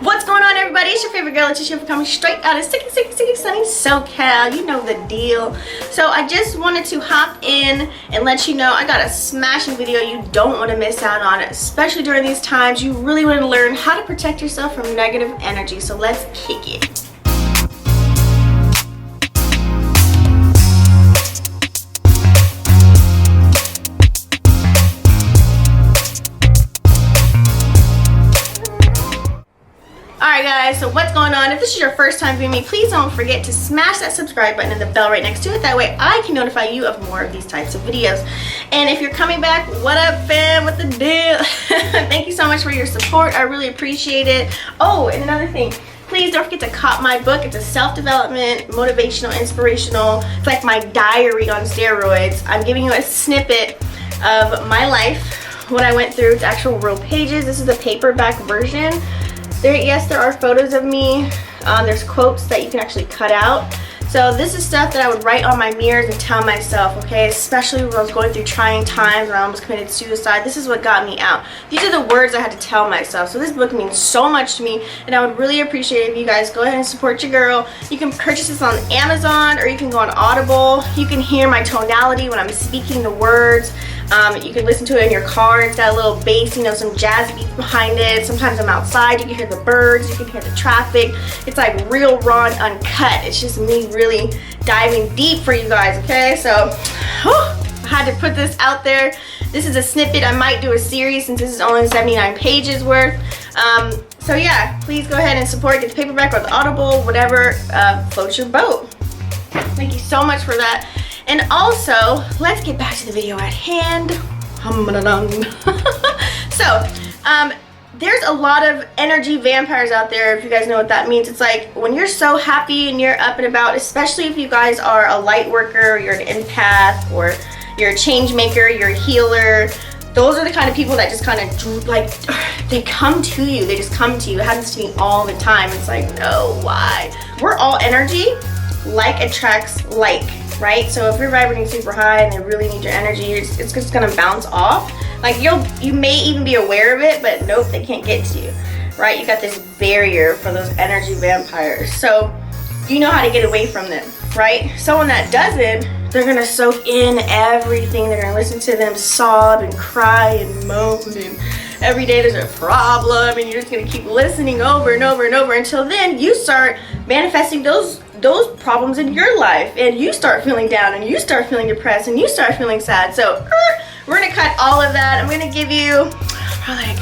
What's going on, everybody? It's your favorite girl, Letitia, for coming straight out of sticky, sunny SoCal. You know the deal. So I just wanted to hop in and let you know I got a smashing video you don't want to miss out on, especially during these times. You really want to learn how to protect yourself from negative energy. So let's kick it. Alright guys, so what's going on? If this is your first time viewing me, please don't forget to smash that subscribe button and the bell right next to it. That way I can notify you of more of these types of videos. And if you're coming back, what up fam? What the deal? Thank you so much for your support. I really appreciate it. Oh, and another thing. Please don't forget to cop my book. It's a self-development, motivational, inspirational. It's like my diary on steroids. I'm giving you a snippet of my life, what I went through. It's actual real pages. This is the paperback version. Yes, there are photos of me. There's quotes that you can actually cut out. So this is stuff that I would write on my mirrors and tell myself, okay? Especially when I was going through trying times, when I almost committed suicide. This is what got me out. These are the words I had to tell myself. So this book means so much to me, and I would really appreciate it if you guys go ahead and support your girl. You can purchase this on Amazon, or you can go on Audible. You can hear my tonality when I'm speaking the words. You can listen to it in your car. It's got a little bass, you know, some jazz beats behind it. Sometimes I'm outside, you can hear the birds, you can hear the traffic. It's like real, raw, and uncut. It's just me really diving deep for you guys, okay? So, I had to put this out there. This is a snippet. I might do a series since this is only 79 pages worth. So yeah, please go ahead and support. Get the paperback or the Audible, whatever floats your boat. Thank you so much for that. And also, let's get back to the video at hand. So, there's a lot of energy vampires out there, if you guys know what that means. It's like when you're so happy and you're up and about, especially if you guys are a light worker, you're an empath, or you're a change maker, you're a healer. Those are the kind of people that just kind of, like, they come to you. They just come to you. It happens to me all the time. It's like, no, why? We're all energy. Like attracts like. Right? So if you're vibrating super high and they really need your energy, it's just gonna bounce off. Like you may even be aware of it, but nope, they can't get to you. Right? You got this barrier for those energy vampires. So you know how to get away from them, right? Someone that doesn't, they're gonna soak in everything. They're gonna listen to them sob and cry and moan, and every day there's a problem, and you're just gonna keep listening over and over and over until then you start manifesting those problems in your life, and you start feeling down, and you start feeling depressed, and you start feeling sad. So we're gonna cut all of that. I'm gonna give you probably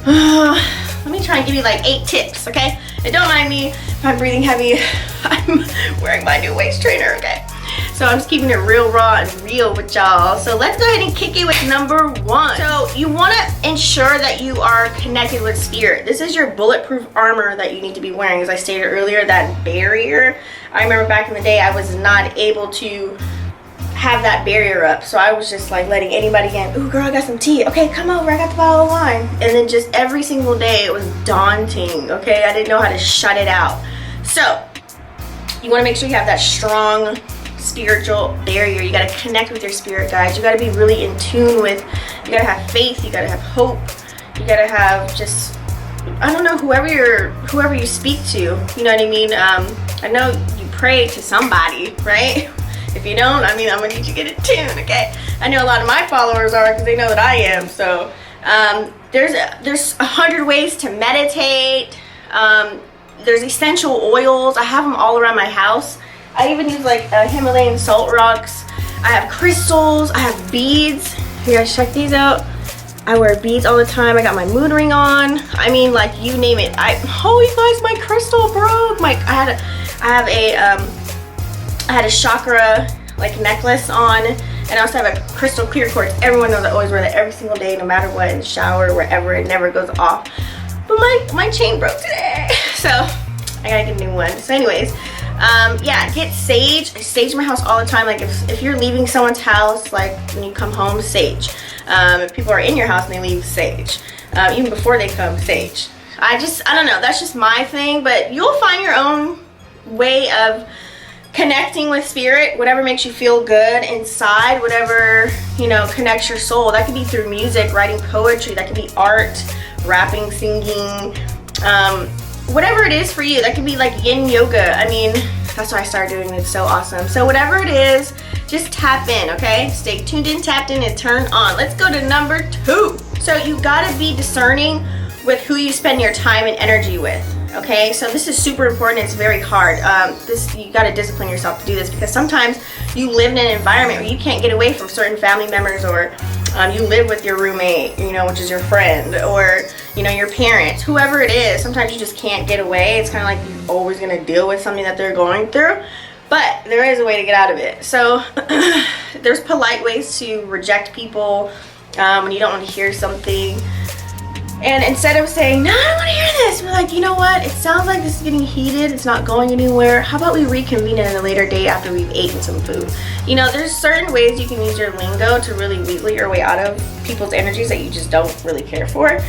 let me try and give you like 8 tips, okay? And don't mind me if I'm breathing heavy. I'm wearing my new waist trainer, okay? So I'm just keeping it real raw and real with y'all. So let's go ahead and kick it with number 1. So you want to ensure that you are connected with spirit. This is your bulletproof armor that you need to be wearing. As I stated earlier, that barrier. I remember back in the day I was not able to have that barrier up. So I was just like letting anybody in. Ooh, girl, I got some tea. Okay, come over. I got the bottle of wine. And then just every single day it was daunting, okay? I didn't know how to shut it out. So you want to make sure you have that strong spiritual barrier. You got to connect with your spirit guides. You got to be really in tune with, you got to have faith, you got to have hope, you got to have just, I don't know, whoever you speak to, you know what I mean? I know you pray to somebody, right? If you don't, I mean, I'm gonna need you to get in tune, okay? I know a lot of my followers are, because they know that I am. So there's 100 ways to meditate. There's essential oils. I have them all around my house. I even use like Himalayan salt rocks. I have crystals. I have beads. You guys check these out. I wear beads all the time. I got my moon ring on. I mean, like, you name it. Oh, you guys, my crystal broke. I had a chakra like necklace on, and I also have a crystal clear quartz. Everyone knows I always wear that every single day, no matter what, in the shower, wherever. It never goes off. But my chain broke today, so I gotta get a new one. So anyways, yeah, get sage. I sage my house all the time. Like if you're leaving someone's house, like when you come home, sage. If people are in your house and they leave, sage. Even before they come, sage. I don't know, that's just my thing, but you'll find your own way of connecting with spirit, whatever makes you feel good inside, whatever, you know, connects your soul. That could be through music, writing poetry, that could be art, rapping, singing, whatever it is for you. That could be like yin yoga. I mean, that's why I started doing it. It's so awesome. So whatever it is, just tap in, okay? Stay tuned in, tapped in, and turn on. Let's go to number 2. So you gotta be discerning with who you spend your time and energy with. Okay, so this is super important. It's very hard. You got to discipline yourself to do this, because sometimes you live in an environment where you can't get away from certain family members, or you live with your roommate, you know, which is your friend, or you know, your parents, whoever it is. Sometimes you just can't get away. It's kind of like you're always going to deal with something that they're going through, but there is a way to get out of it. So there's polite ways to reject people when you don't want to hear something. And instead of saying, no, I don't want to hear this, we're like, you know what? It sounds like this is getting heated. It's not going anywhere. How about we reconvene at a later date after we've eaten some food? You know, there's certain ways you can use your lingo to really wheedle your way out of people's energies that you just don't really care for.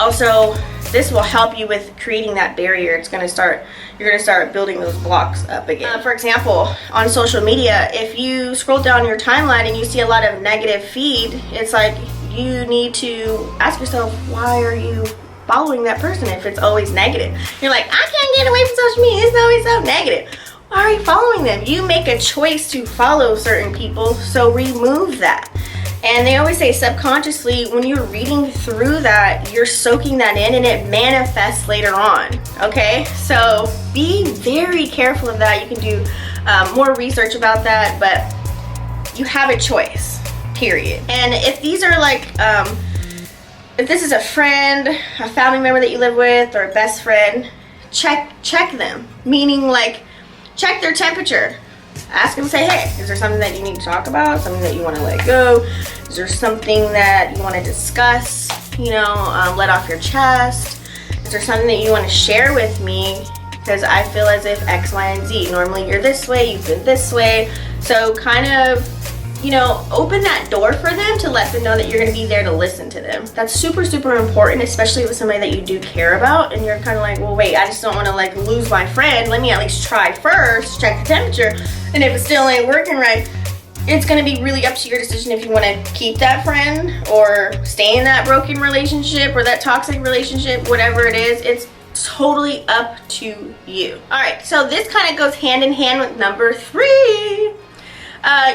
Also, this will help you with creating that barrier. You're gonna start building those blocks up again. For example, on social media, if you scroll down your timeline and you see a lot of negative feed, it's like, you need to ask yourself, why are you following that person if it's always negative? You're like, I can't get away from social media, it's always so negative. Why are you following them? You make a choice to follow certain people, so remove that. And they always say subconsciously, when you're reading through that, you're soaking that in and it manifests later on, okay? So be very careful of that. You can do more research about that, but you have a choice. Period. And if these are like, if this is a friend, a family member that you live with, or a best friend, check them. Meaning, like, check their temperature. Ask them, say, hey, is there something that you need to talk about? Something that you want to let go? Is there something that you want to discuss? You know, let off your chest? Is there something that you want to share with me? Because I feel as if X, Y, and Z. Normally you're this way, you've been this way. So kind of, you know, open that door for them to let them know that you're going to be there to listen to them. That's super, super important, especially with somebody that you do care about, and you're kind of like, well, wait, I just don't want to like lose my friend. Let me at least try first, check the temperature, and if it still ain't working right, it's going to be really up to your decision if you want to keep that friend or stay in that broken relationship or that toxic relationship, whatever it is. It's totally up to you. All right, so this kind of goes hand in hand with number 3.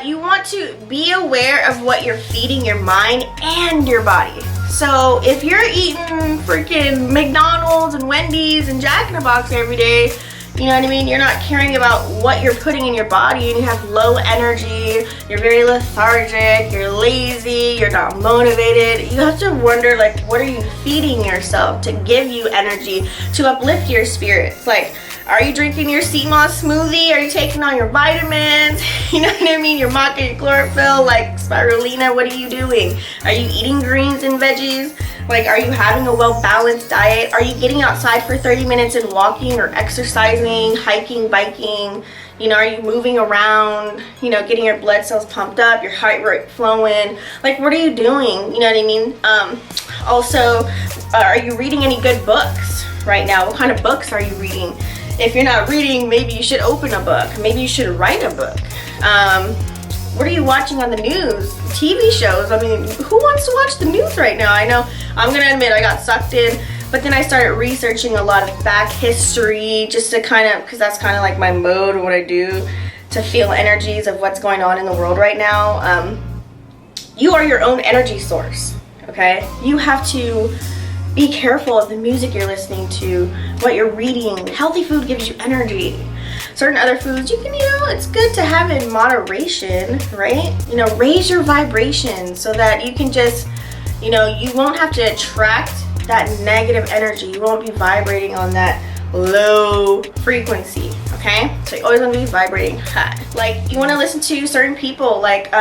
You want to be aware of what you're feeding your mind and your body. So if you're eating freaking McDonald's and Wendy's and Jack in the Box every day, you know what I mean? You're not caring about what you're putting in your body, and you have low energy, you're very lethargic, you're lazy, you're not motivated. You have to wonder, like, what are you feeding yourself to give you energy, to uplift your spirits? Like, are you drinking your sea moss smoothie? Are you taking on your vitamins? You know what I mean? Your maca, your chlorophyll, like spirulina, what are you doing? Are you eating greens and veggies? Like, are you having a well-balanced diet? Are you getting outside for 30 minutes and walking or exercising, hiking, biking? You know, are you moving around, you know, getting your blood cells pumped up, your heart rate flowing? Like, what are you doing? You know what I mean? Also, are you reading any good books right now? What kind of books are you reading? If you're not reading, maybe you should open a book. Maybe you should write a book. What are you watching on the news? TV shows. I mean, who wants to watch the news right now? I know, I'm gonna admit I got sucked in, but then I started researching a lot of back history just to kind of, because that's kind of like my mode or what I do to feel energies of what's going on in the world right now. You are your own energy source, okay? You have to be careful of the music you're listening to, what you're reading. Healthy food gives you energy. Certain other foods, you can, you know, it's good to have in moderation, right? You know, raise your vibration so that you can just, you know, you won't have to attract that negative energy. You won't be vibrating on that low frequency, okay? So you always want to be vibrating high. Like, you want to listen to certain people, like,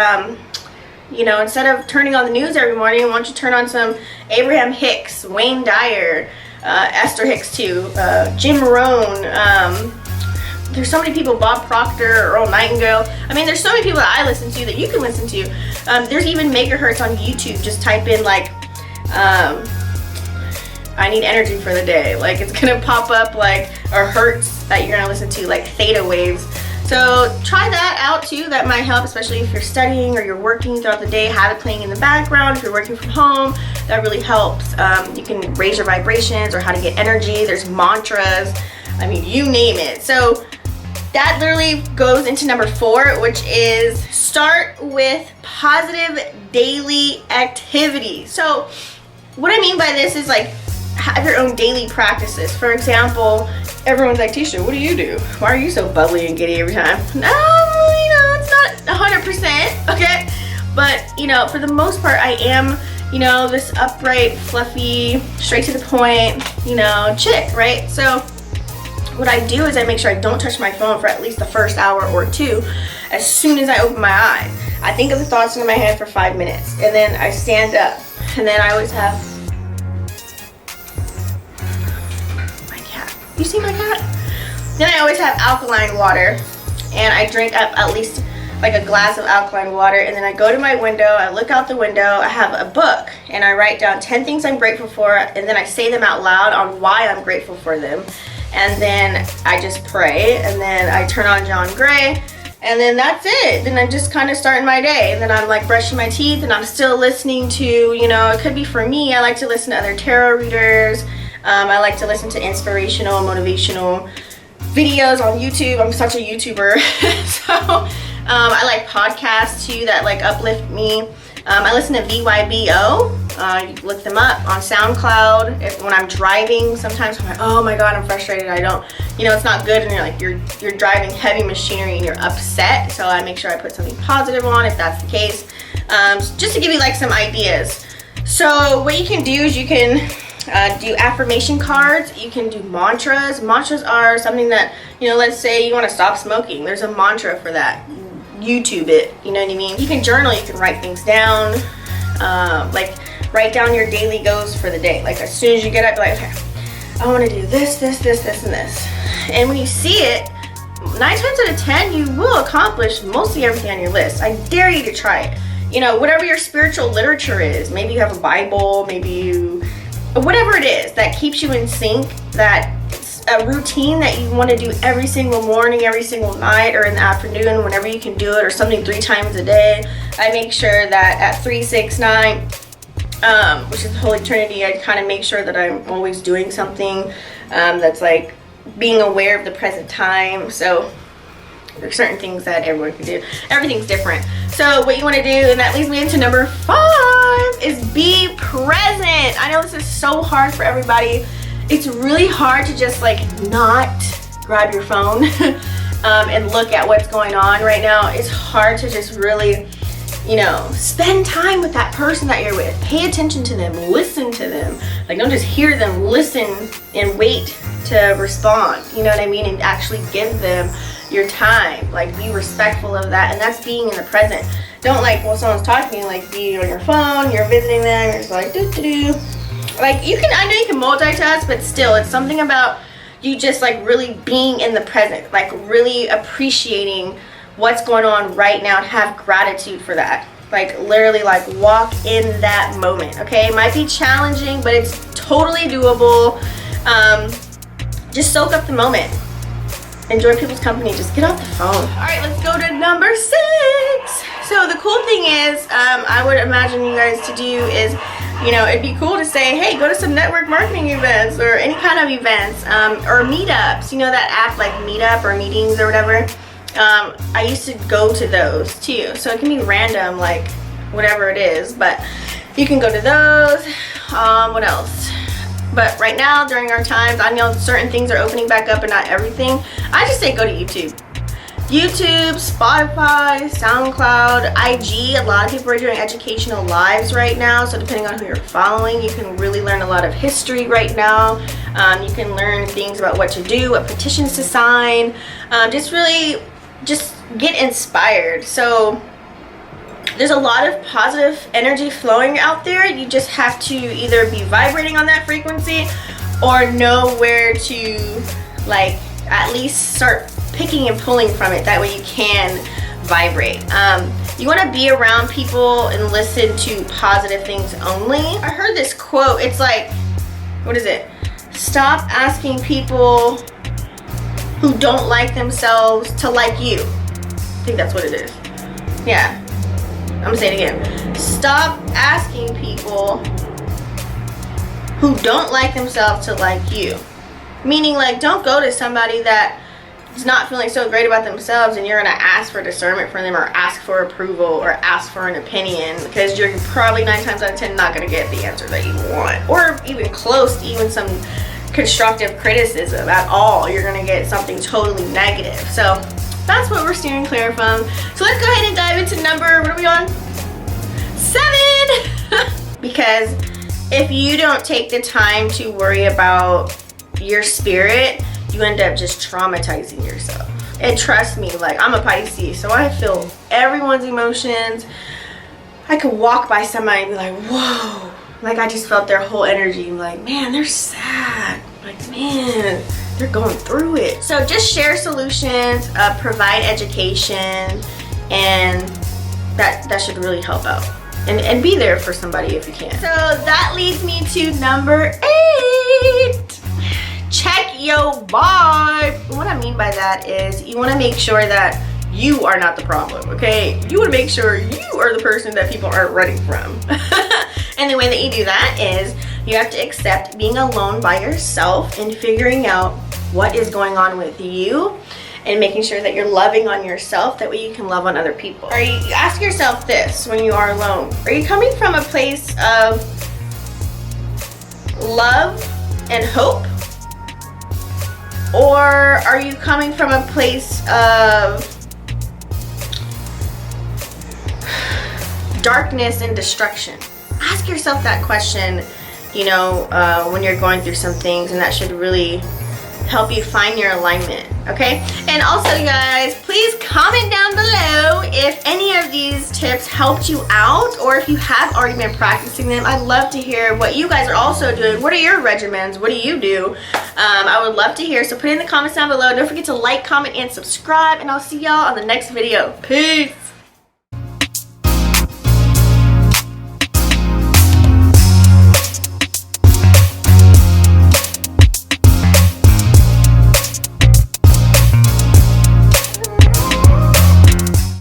you know, instead of turning on the news every morning, why don't you turn on some Abraham Hicks, Wayne Dyer, Esther Hicks too, Jim Rohn, there's so many people, Bob Proctor, Earl Nightingale. I mean, there's so many people that I listen to that you can listen to. There's even megahertz on YouTube. Just type in like, I need energy for the day. Like, it's gonna pop up like a hertz that you're gonna listen to, like theta waves. So try that out too. That might help, especially if you're studying or you're working throughout the day. Have it playing in the background. If you're working from home, that really helps. You can raise your vibrations or how to get energy. There's mantras. I mean, you name it. So that literally goes into number 4, which is start with positive daily activities. So what I mean by this is like have your own daily practices. For example, everyone's like, Tisha, what do you do? Why are you so bubbly and giddy every time? No, you know, it's not 100%, okay? But, you know, for the most part, I am, you know, this upright, fluffy, straight to the point, you know, chick, right? So what I do is I make sure I don't touch my phone for at least the first hour or 2 as soon as I open my eyes. I think of the thoughts in my head for 5 minutes, and then I stand up, and then I always have my cat. You see my cat? Then I always have alkaline water, and I drink up at least like a glass of alkaline water, and then I go to my window, I look out the window, I have a book, and I write down 10 things I'm grateful for, and then I say them out loud on why I'm grateful for them. And then I just pray, and then I turn on John Gray, and then that's it. Then I'm just kind of starting my day, and then I'm like brushing my teeth, and I'm still listening to, you know, it could be for me, I like to listen to other tarot readers. I like to listen to inspirational, motivational videos on YouTube. I'm such a YouTuber. So I like podcasts too that like uplift me. I listen to BYBO. You can look them up on SoundCloud. When I'm driving, sometimes I'm like, oh my God, I'm frustrated. I don't, you know, it's not good. And you're like, you're driving heavy machinery and you're upset. So I make sure I put something positive on if that's the case. Just to give you like some ideas. So what you can do is you can do affirmation cards. You can do mantras. Mantras are something that, you know, let's say you want to stop smoking. There's a mantra for that. YouTube it, you know what I mean? You can journal, you can write things down, like write down your daily goals for the day. Like as soon as you get up, like, okay, I want to do this, this, this, this, and this. And when you see it, 9 times out of 10, you will accomplish mostly everything on your list. I dare you to try it. You know, whatever your spiritual literature is, maybe you have a Bible, maybe you, whatever it is that keeps you in sync, that a routine that you want to do every single morning, every single night, or in the afternoon, whenever you can do it, or something 3 times a day. I make sure that at 3, 6, 9, which is the Holy Trinity, I kind of make sure that I'm always doing something that's like being aware of the present time. So there's certain things that everyone can do. Everything's different. So what you want to do, and that leads me into number 5, is be present. I know this is so hard for everybody. It's really hard to just like not grab your phone and look at what's going on right now. It's hard to just really, you know, spend time with that person that you're with. Pay attention to them, listen to them. Like don't just hear them, listen and wait to respond. You know what I mean? And actually give them your time. Like be respectful of that, and that's being in the present. Don't like, well, someone's talking to you, like be on your phone, you're visiting them, you're just like do. Like you can, I know you can multitask, but still it's something about you just like really being in the present, like really appreciating what's going on right now and have gratitude for that. Like literally like walk in that moment, okay? It might be challenging, but it's totally doable. Just soak up the moment. Enjoy people's company, just get off the phone. All right, let's go to number 6. So the cool thing is, I would imagine you guys to do is, you know, it'd be cool to say, hey, go to some network marketing events or any kind of events, or meetups. You know that app like Meetup or Meetings or whatever? I used to go to those too. So it can be random, like whatever it is, but you can go to those. What else? But right now, during our times, I know certain things are opening back up and not everything. I just say go to YouTube. YouTube, Spotify, SoundCloud, IG. A lot of people are doing educational lives right now. So depending on who you're following, you can really learn a lot of history right now. You can learn things about what to do, what petitions to sign. Just get inspired. So there's a lot of positive energy flowing out there. You just have to either be vibrating on that frequency or know where to like at least start picking and pulling from it. That way you can vibrate. You want to be around people and listen to positive things only. I heard this quote. It's like, what is it? Stop asking people who don't like themselves to like you. I think that's what it is. Yeah. I'm gonna say it again. Stop asking people who don't like themselves to like you. Meaning, like, don't go to somebody that is not feeling so great about themselves and you're gonna ask for discernment from them or ask for approval or ask for an opinion, because you're probably 9 times out of 10 not gonna get the answer that you want, or even close to even some constructive criticism at all. You're gonna get something totally negative. So that's what we're steering clear from. So let's go ahead and dive into number, what are we on? 7. Because if you don't take the time to worry about your spirit, you end up just traumatizing yourself. And trust me, like, I'm a Pisces, so I feel everyone's emotions. I could walk by somebody and be like, whoa. Like, I just felt their whole energy. Like, man, they're sad. Like, man, they're going through it. So just share solutions, provide education, and that should really help out. And be there for somebody if you can. So that leads me to number 8. Check your vibe. What I mean by that is you want to make sure that you are not the problem, okay? You want to make sure you are the person that people aren't running from. And the way that you do that is you have to accept being alone by yourself and figuring out what is going on with you and making sure that you're loving on yourself. That way you can love on other people. Or you ask yourself this when you are alone. Are you coming from a place of love and hope? Or are you coming from a place of darkness and destruction? Ask yourself that question, you know, when you're going through some things, and that should really help you find your alignment, okay? And also, you guys, please comment down below if any of these tips helped you out, or if you have already been practicing them. I'd love to hear what you guys are also doing. What are your regimens? What do you do? I would love to hear, so put it in the comments down below. Don't forget to like, comment, and subscribe, and I'll see y'all on the next video. Peace!